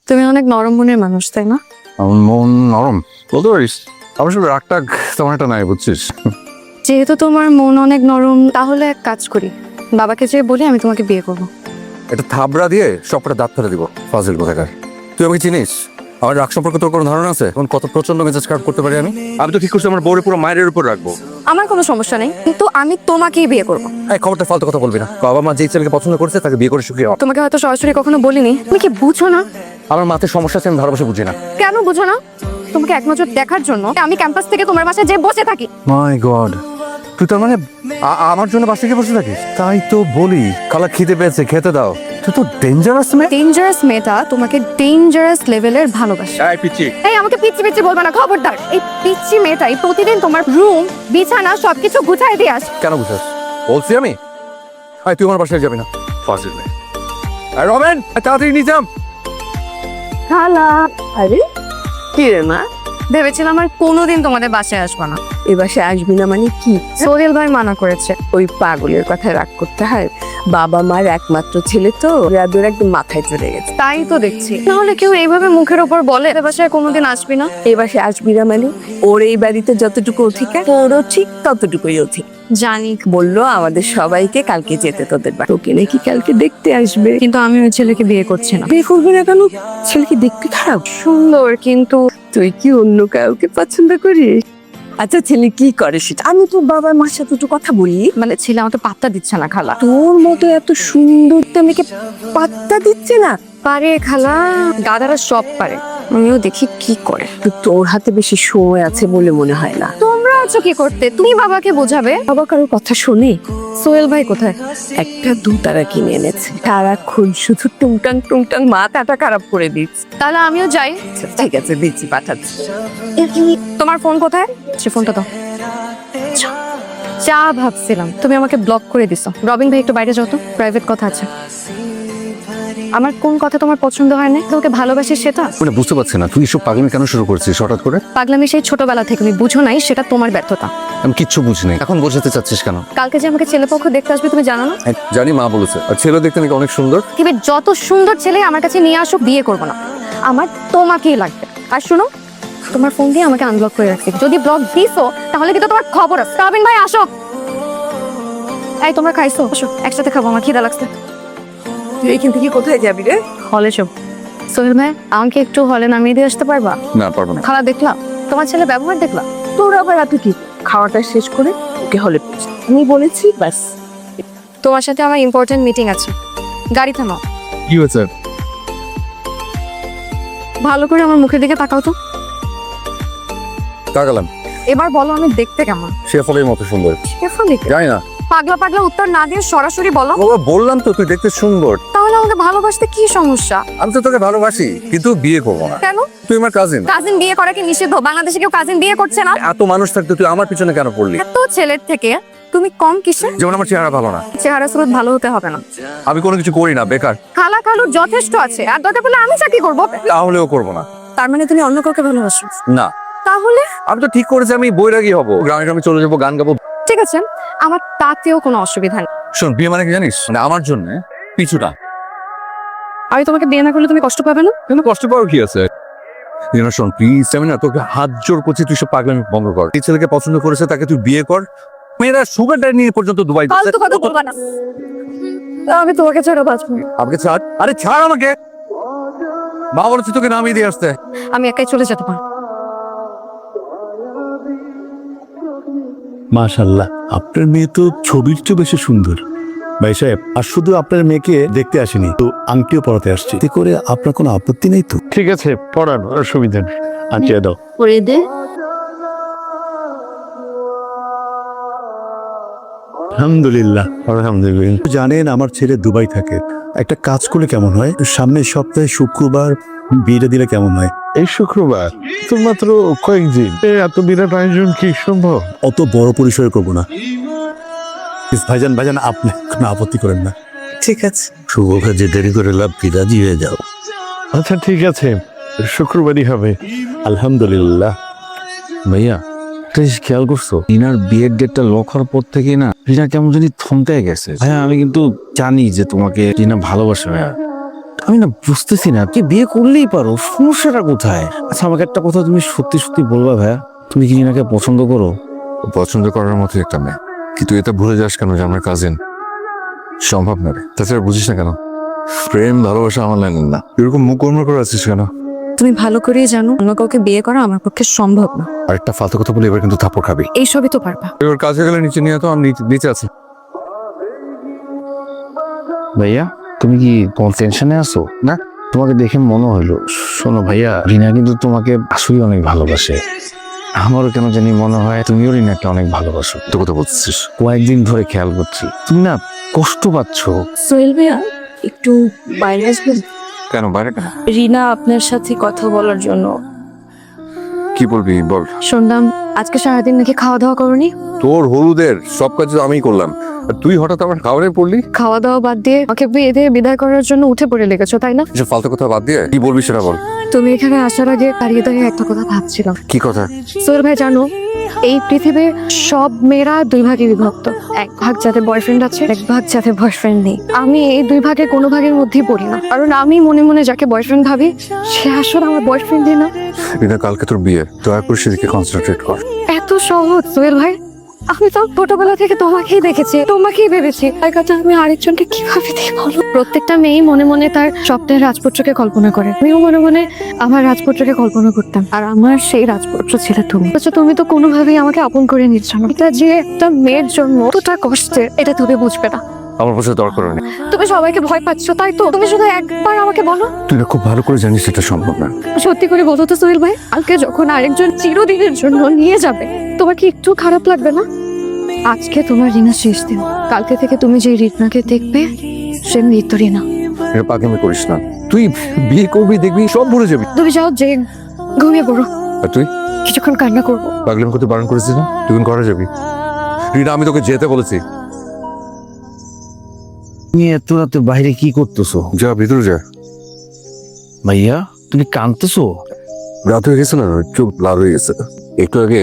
তুমি অনেক নরম মনের মানুষ, তাই না? আমার মন নরম বলতে পারিস। অবশ্য রাগটাগ তেমন একটা নাই, বুঝছিস। যেহেতু তোমার মন অনেক নরম, তাহলে এক কাজ করি, বাবাকে যেয়ে বলি আমি তোমাকে বিয়ে করবো। এটা থাবড়া দিয়ে সবটা দাঁত ফেলে দিব, ফাজিল কোথাকার। তুই আমাকে চিনিস? আমার রাগ সম্পর্কে তোর কোনো ধারণা আছে? এখন কত প্রচন্ড মেজাজ খারাপ করতে পারি আমি। আমি তো ঠিক করছি আমার বউরে পুরো মায়ের উপর রাখবো। আমার কোনো সমস্যা নেই, কিন্তু আমি তোমাকেই বিয়ে করবো। এই খবরটা ফালতু কথা বলবি না। বাবা মা যেই ছেলেকে পছন্দ করছে তাকে বিয়ে করে সুখী হও। তোমাকে হয়তো সরাসরি কখনো বলিনি, তুমি কি বুঝো না? আমার মাথায় সমস্যা আছে, আমি ভালোবাসা বুঝি না। কেন বুঝো না? তোমাকে এক নজর দেখার জন্য আমি ক্যাম্পাস থেকে তোমার বাসায় যে বসে থাকি। মাই গড, তুই তার মানে আমার জন্য বাসে গিয়ে বসে থাকিস? তাই তো বলি, খালা খিদে পেয়েছে, খেতে দাও। তুই তো ডেঞ্জারাস মেয়ে। ডেঞ্জারাস মেয়েটা তোমাকে ডেঞ্জারাস লেভেলের ভালোবাসে। এই পিচ্চি, এই আমাকে পিচ্ছি পিচ্ছি বলবে না, খবরদার। এই পিচ্ছি মেয়েটাই প্রতিদিন তোমার রুম, বিছানা সবকিছু গুছাই দিয়ে আসে। কেন বুঝাস? বলছি আমি। তুই আমার বাসায় যাবি না, ফাজিল মেয়ে। রবেন, তাড়াতাড়ি নিয়ে যাম। খালা, আরে কি রে মা, ভেবেছিলাম আর কোনোদিন তোমাদের বাসায় আসবো না। এ বাসায় আসবি না মানে কি? সোহেল ভাই মানা করেছে। ওই পাগলের কথা রাগ করতে হয়? বাবা মার একমাত্র ছেলে তো, রাদুর একদম মাথায় চড়ে গেছে। তাই তো দেখছি, নাহলে কেউ এইভাবে মুখের ওপর বলে এ বাসায় কোনোদিন আসবি না। এ বাসায় আসবি না মানে ওর এই বাড়িতে যতটুকু অধিকার, তোরও ঠিক ততটুকুই অধিকার। জানি, বললো আমাদের সবাইকে কালকে যেতে তোদের বাড়ি, তোকে নাকি কালকে দেখতে আসবে। কিন্তু আমি ওই ছেলেকে বিয়ে করছি না। বিয়ে করবি না কেন? ছেলেকে দেখতে খারাপ? সুন্দর, কিন্তু তুই কি অন্য কাউকে পছন্দ করিস? আচ্ছা, ছেলে কি করে সেটা আমি তোর বাবার মার সাথে একটু কথা বলি। মানে ছেলে আমাকে পাত্তা দিচ্ছে না খালা। তোর মতো এত সুন্দর মেয়েকে পাত্তা দিচ্ছে না? পারে খালা, দাদারা সব পারে, আমিও দেখি কি করে। তো তোর হাতে বেশি সময় আছে বলে মনে হয় না। তোমরা আছো কি করতে? তুমি বাবাকে বোঝাবে। বাবা কারোর কথা শোনে? সোহেল ভাই কোথায়? একটা দুতারা কিনে এনেছে, সারাক্ষণ শুধু টুংটাং টুংটাং মাথাটা খারাপ করে দিচ্ছে। তাহলে আমিও যাই। ঠিক আছে, দিচ্ছি, পাঠাচ্ছি। তোমার ফোন কোথায়? সে ফোনটা দাও। যা ভাবছিলাম, তুমি আমাকে ব্লক করে দিছো। রবিন ভাই একটু বাইরে যাও তো, প্রাইভেট কথা আছে। আমার কোন কথা তোমার পছন্দ হয় না? তোমাকে ভালোবাসি সেটা। মানে বুঝতে পারছি না তুই এসব পাগলামি কেন শুরু করছিস হঠাৎ করে? পাগলামি সেই ছোটবেলা থেকে, তুমি বুঝো নাই, সেটা তোমার ব্যর্থতা। আমি কিচ্ছু বুঝি নাই, এখন বোঝাতে চাচ্ছিস কেন? কালকে যে আমাকে ছেলেপক্ষ দেখতে আসবে তুমি জানো না? জানি, মা বলেছে। আর ছেলে দেখতে নাকি অনেক সুন্দর। পৃথিবীর যত সুন্দর ছেলে আমার কাছে নিয়ে আসুক, বিয়ে করবো না। আমার তোমাকেই লাগবে। আর শুনো, তোমার ফোন দিয়ে আমাকে আনব্লক করে রাখছি। যদি ব্লক দিছো তাহলে কিন্তু তোমার খবর আছে। রবিন ভাই আসো। এই তোমরা খাইছো? আসো একসাথে খাবো, আমার খিদা লাগছে। তুই এখান থেকে কোথায় যাবি রে? হলে সব। সোহেল ভাই, আমাকে একটু হলে নামিয়ে দিয়ে আসতে পারবা? না, পারবো না। খালা দেখলাম, তোমার ছেলে ব্যবহার দেখলাম। তোর আবার এত কি? খাওয়াটা শেষ করে ওকে হলে পৌঁছে আমি বলেছি, ব্যাস। তোমার সাথে আমার ইম্পর্টেন্ট মিটিং আছে, গাড়ি থামাও। কি হয়েছে? ভালো করে আমার মুখের দিকে তাকাও তো। তাকালাম। এবার বলো আমি দেখতে কেমন? সে ফলের মতো সুন্দর। শেফালি, জানি না, পাগলা পাগলা উত্তর না দিয়ে সরাসরি বলো। বাবা বললাম তো তুই দেখতে সুন্দর। তাহলে আমাকে ভালোবাসতে কি সমস্যা? আমি তো তোকে ভালোবাসি, কিন্তু বিয়ে করবো না। কেন? তুই আমার কাজিন। কাজিন বিয়ে করা কি নিষিদ্ধ? বাংলাদেশে কেউ কাজিন বিয়ে করছে না। এত মানুষ থাকতে তুই আমার পিছনে কেন পড়লি? এত ছেলের থেকে তুমি কম কিসে? যেমন আমার চেহারা ভালো না। চেহারা স্রোত ভালো হতে হবে না। আমি কোনো কিছু করি না, বেকার। খালা খালুর যথেষ্ট আছে, আর দরকার পড়লে আমি চাকরি করবো। তাহলেও করবো না। তার মানে তুমি অন্য কাউকে ভালোবাসো? না, তাহলে আমি তো ঠিক করেছি আমি বৈরাগী হব, গ্রামে গ্রামে চলে যাবো, গান গাবো। ঠিক আছে, আমার তাতেও কোনো অসুবিধা নেই। শোন, বিয়ে মানে কি জানিস? মানে আমার জন্য পিছুটা। আমি তোমাকে বিয়ে না করলে তুমি কষ্ট পাবে না? কিন্তু কষ্ট পাওয়ার কি আছে? শোন প্লিজ, আমি না তোকে হাত জোর করছি, তুই সব পাগলামি বন্ধ কর। এই ছেলেকে পছন্দ করেছে, তাকে তুই বিয়ে কর। মেয়েরা সুগার ড্যাডি নিয়ে পর্যন্ত দুবাই যাচ্ছে। ফালতু কথা বলবা না। আমি তোমাকে ছাড়া বাঁচবো না। আমাকে ছাড়। আরে ছাড় আমাকে। মা বলেছে তোকে নামিয়ে দিয়ে আসতে। আমি একাই চলে যেতে পারবো। মাশাআল্লাহ, আপনার মেয়ে তো ছবির চেয়ে বেশি সুন্দর। ভাই সাহেব, আর শুধু আপনার মেয়েকে দেখতে আসেনি, তো আংটিও পরাতে আসছি। এতে করে আপনার কোনো আপত্তি নেই তো? ঠিক আছে, পড়ান, অসুবিধা নেই। আচ্ছা দাও। করে দে। আলহামদুলিল্লাহ। আলহামদুলিল্লাহ। জানেন আমার ছেলে দুবাই থাকে, একটা কাজ করলে কেমন হয়? সামনের সপ্তাহে শুক্রবার বিয়েটা দিলে কেমন হয়? এই শুক্রবার তো মাত্র কয়েকদিন, এত বিরাট আয়োজন কি সম্ভব? অত বড় পরিসরে করবো না। ভাইজান ভাইজান, আপনি কোনো আপত্তি করেন না? ঠিক আছে। শুভ কাজে দেরি করে লাভ কি, রাজি হয়ে যাও। আচ্ছা ঠিক আছে, শুক্রবারই হবে। আলহামদুলিল্লাহ। ভাইয়া, একটা জিনিস খেয়াল করছো? রিনার বিয়ের ডেটটা লক হওয়ার পর থেকে না, রিনা কেমন জানি থমকে গেছে। ভাইয়া আমি কিন্তু জানি যে তোমাকে রিনা ভালোবাসে ভাইয়া। আমি না বুঝতেছি না, তুই বিয়ে করলেই পারো, সমস্যাটা কোথায়? আচ্ছা আমাকে একটা কথা তুমি সত্যি সত্যি বলবা ভাইয়া, তুমি কি রিনাকে পছন্দ করো? পছন্দ করার মতো একটা মেয়ে, কিন্তু এটা ভুলে যাস কেন যে আমার কাজিন? সম্ভব না রে। তাছাড়া বুঝিস না কেন, প্রেম ভালোবাসা আমার লাইনের না। এরকম মুখ গরম করে আছিস কেন? তুমি ভালো করেই জানো অন্য কাউকে বিয়ে করা আমার পক্ষে সম্ভব না। আরেকটা ফালতু কথা বলে এবার কিন্তু থাপ্পড় খাবি। এইসবই তো পারবা। এবার কাজে গেলে নিচে নিয়ে তো আমি নিচে আছি। ভাইয়া তুমি কি কোন টেনশনে আছো? না। তোমাকে দেখে মনে হলো। শোনো ভাইয়া, রিনা কিন্তু তোমাকে আসলে অনেক ভালোবাসে। আমারও কেন জানি মনে হয় তুমিও রিনাকে অনেক ভালোবাসো। তো কথা বলছিস? কয়েকদিন ধরে খেয়াল করছি তুমি না কষ্ট পাচ্ছ। সোহেল ভাইয়া একটু বাইরে আসবেন? কেন বাইরে কেন? রিনা আপনার সাথে কথা বলার জন্য। কি বলবি বল। শুনলাম আজকে সারাদিন নাকি খাওয়া দাওয়া করনি। তোর হলুদের সব কাজ তো আমিই করলাম, আর তুই হঠাৎ আমার খাবারে পড়লি। খাওয়া দাওয়া বাদ দিয়ে আমাকে বিয়ে দিয়ে বিদায় করার জন্য উঠে পড়ে লেগেছো তাই না? এসব ফালতু কথা বাদ দিয়ে কি বলবি সেটা বল। তুমি এখানে আসার আগে দাঁড়িয়ে দাঁড়িয়ে একটা কথা ভাবছিলাম। কি কথা? সোহেল ভাই জানো, এই পৃথিবীর সব মেয়েরা দুই ভাগে বিভক্ত। এক ভাগ যাদের বয়ফ্রেন্ড আছে, এক ভাগ যাদের বয়ফ্রেন্ড নেই। আমি এই দুই ভাগের কোনো ভাগের মধ্যেই পড়ি না, কারণ আমি মনে মনে যাকে বয়ফ্রেন্ড ভাবি সে আসলে আমার বয়ফ্রেন্ডই না। বিনা কালকে তোর বিয়ে, দয়া করে সেদিকে কনসেন্ট্রেট কর। এত সহজ সোহেল ভাই? আমি তো ছোটবেলা থেকে তোমাকেই দেখেছি, তোমাকেই ভেবেছি, তাই কথা আমি আরেকজনকে কিভাবে দেখি বলো? প্রত্যেকটা মেয়েই মনে মনে তার স্বপ্নের রাজপুত্রকে কল্পনা করে। আমিও মনে মনে আমার রাজপুত্রকে কল্পনা করতাম, আর আমার সেই রাজপুত্র ছিল তুমি। অথচ তুমি তো কোনোভাবেই আমাকে আপন করে নিচ্ছ না। এটা যে একটা মেয়ের জন্য কতটা কষ্টের, এটা তুমি বুঝবে না। আমার পাশে দরকার নেই। তুমি সবাইকে ভয় পাচ্ছ তাই তো? তুমি শুধু একবার আমাকে বলো। তুই না খুব ভালো করে জানিস এটা সম্ভব না। সত্যি করে বলো তো সোহেল ভাই, কালকে যখন আরেকজন চিরদিনের জন্য নিয়ে যাবে, তোমার কি একটু খারাপ লাগবে না? আজকে তোমার রিনা শেষ দিন, কালকে থেকে তুমি যে রিনাকে দেখবে সে মৃত্যু রিনা। এটা পাগলামি করিস না। তুই বিয়ে করবি, দেখবি সব ভুলে যাবি। তুমি যাও, যে ঘুমিয়ে পড়ো। আর তুই কিছুক্ষণ কান্না করবো। পাগলামি করতে বারণ করেছিস না? তুই ঘরে যাবি। রিনা আমি তোকে যেতে বলেছি। তুমি এত রাতে বাইরে কি করতেছো? যা ভিতরে যা। ভাইয়া তুমি কাঁদতেছো? রাত হয়ে গেছে না, একটু লাল হয়ে গেছে। একটু আগে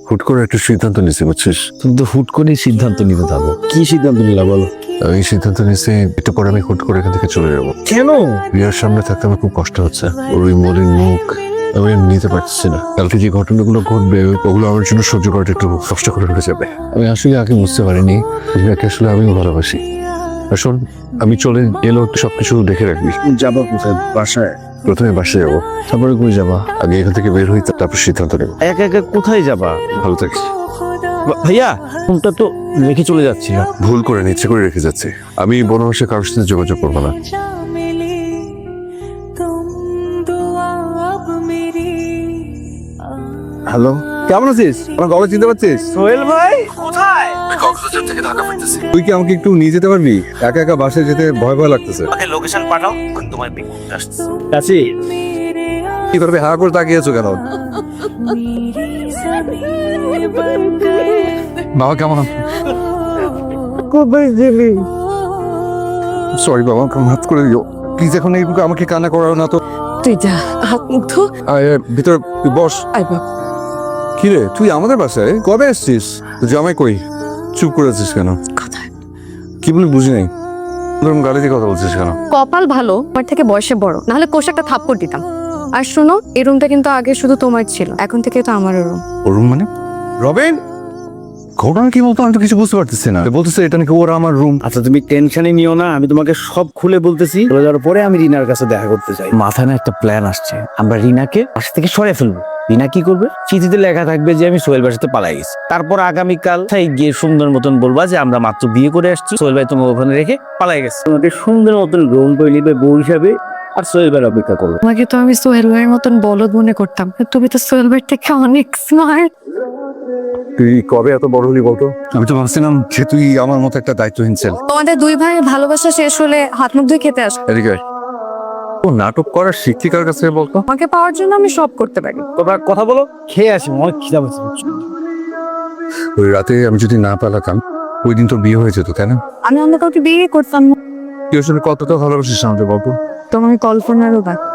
হুট করে একটা সিদ্ধান্ত নিয়েছি বুঝছিস। তুমি তো হুট করেই সিদ্ধান্ত নিতে থাকো। কি সিদ্ধান্ত নিলা বলো? আমি সিদ্ধান্ত নিয়েছি একটু পরে আমি হুট করে এখান থেকে চলে যাবো। কেন? বিয়ার সামনে থাকতে আমার খুব কষ্ট হচ্ছে। ওর ওই মলিন মুখ আমি আর নিতে পারছি না। কালকে যে ঘটনাগুলো ঘটবে ওগুলো আমার জন্য সহ্য করাটা একটু কষ্ট করে হয়ে যাবে। আমি আসলে আগে বুঝতে পারিনি রিনাকে আসলে আমিও ভালোবাসি। আর শোন, আমি চলে এলো সবকিছু দেখে রাখবি। যাবা কোথায়? বাসায়? প্রথমে বাসে যাবো, তারপরে কই যাবা? আগে এখান থেকে বের হই, তারপর সিদ্ধান্ত নেবো। একা একা কোথায় যাবা? ভালো থাকিস। ভাইয়া ফোনটা তো রেখে চলে যাচ্ছি না। ভুল করে ইচ্ছে করে রেখে যাচ্ছি। আমি বনবাসে কারোর সাথে যোগাযোগ করবো না। হ্যালো, কেমন আছিস? আমার গলা চিনতে পারছিস? সোহেল ভাই কোথায়? কক্সবাজার থেকে ঢাকা ফিরতেছি। তুই কি আমাকে একটু নিয়ে যেতে পারবি? একা একা বাসায় যেতে ভয় ভয় লাগতেছে। ওকে লোকেশন পাঠাও, তোমার পিক করতে আসছি। কাছে কি করবে? হা করে তাকিয়েছো কেন? বাবা কেমন? কোথায় গেলি? সরি বাবা, আমাকে মাফ করে দিও প্লিজ। এখন এই আমাকে কান্না করাও না তো। তুই যা, হাত মুখ ধো। ভিতরে তুই বস। আই বাবা, কি রে তুই আমাদের বাসায় কবে আসছিস? তো জামাই কই? চুপ করে আছিস কেন? কোথায়? কি বলি বুঝি নাই। এরকম গালি দিয়ে কথা বলছিস কেন? কপাল ভালো আমার থেকে বয়সে বড়, নাহলে কোষে একটা থাপ্পড় দিতাম। আর শোনো, এই রুমটা কিন্তু আগে শুধু তোমার ছিল, এখন থেকে তো আমার রুম। রুম মানে? রবিন, ঘটনা কি বলতো? আমি তো কিছু বুঝতে পারতেছি না। বলতেছে এটা নাকি ওরা আমার রুম। আচ্ছা তুমি টেনশনই নিও না, আমি তোমাকে সব খুলে বলতেছি। চলে যাওয়ার পরে আমি রিনার কাছে দেখা করতে চাই। মাথায় না একটা প্ল্যান আসছে, আমরা রিনাকে বাসা থেকে সরিয়ে ফেলবো। রিনা কি করবে? চিঠিতে লেখা থাকবে যে আমি সোহেল বাসাতে পালাই গেছি। তারপর আগামীকাল গিয়ে সুন্দর মতন বলবা যে আমরা মাত্র বিয়ে করে আসছি, সোহেল ভাই তোমাকে ওখানে রেখে পালাই গেছে। তোমাকে সুন্দর মতন গ্রহণ করে নিবে বউ হিসাবে, আর সোহেল ভাইয়ের অপেক্ষা করবে। তোমাকে তো আমি সোহেল ভাইয়ের মতন বলদ মনে করতাম, তুমি তো সোহেল ভাইয়ের থেকে অনেক স্মার্ট। তুই কবে এত বড় হলি বলতো? আমি তো ভাবছিলাম যে তুই আমার মতো একটা দায়িত্বহীন ছেলে। তোমাদের দুই ভাইয়ের ভালোবাসা শেষ হলে হাত মুখ ধুয়ে খেতে আসো। এদিকে ও নাটক করার শিক্ষিকার কাছে বলতো। তোমাকে পাওয়ার জন্য আমি সব করতে পারি। তোমরা কথা বলো, খেয়ে আসি, অনেক খিদা পাচ্ছে। ওই রাতে আমি যদি না পালাতাম ওই দিন তোর বিয়ে হয়ে যেত, তাই না? আমি অন্য কাউকে বিয়ে করতাম না। তুই আসলে কতটা ভালোবাসিস আমাকে বলতো? তোমার কল্পনারও বাকি।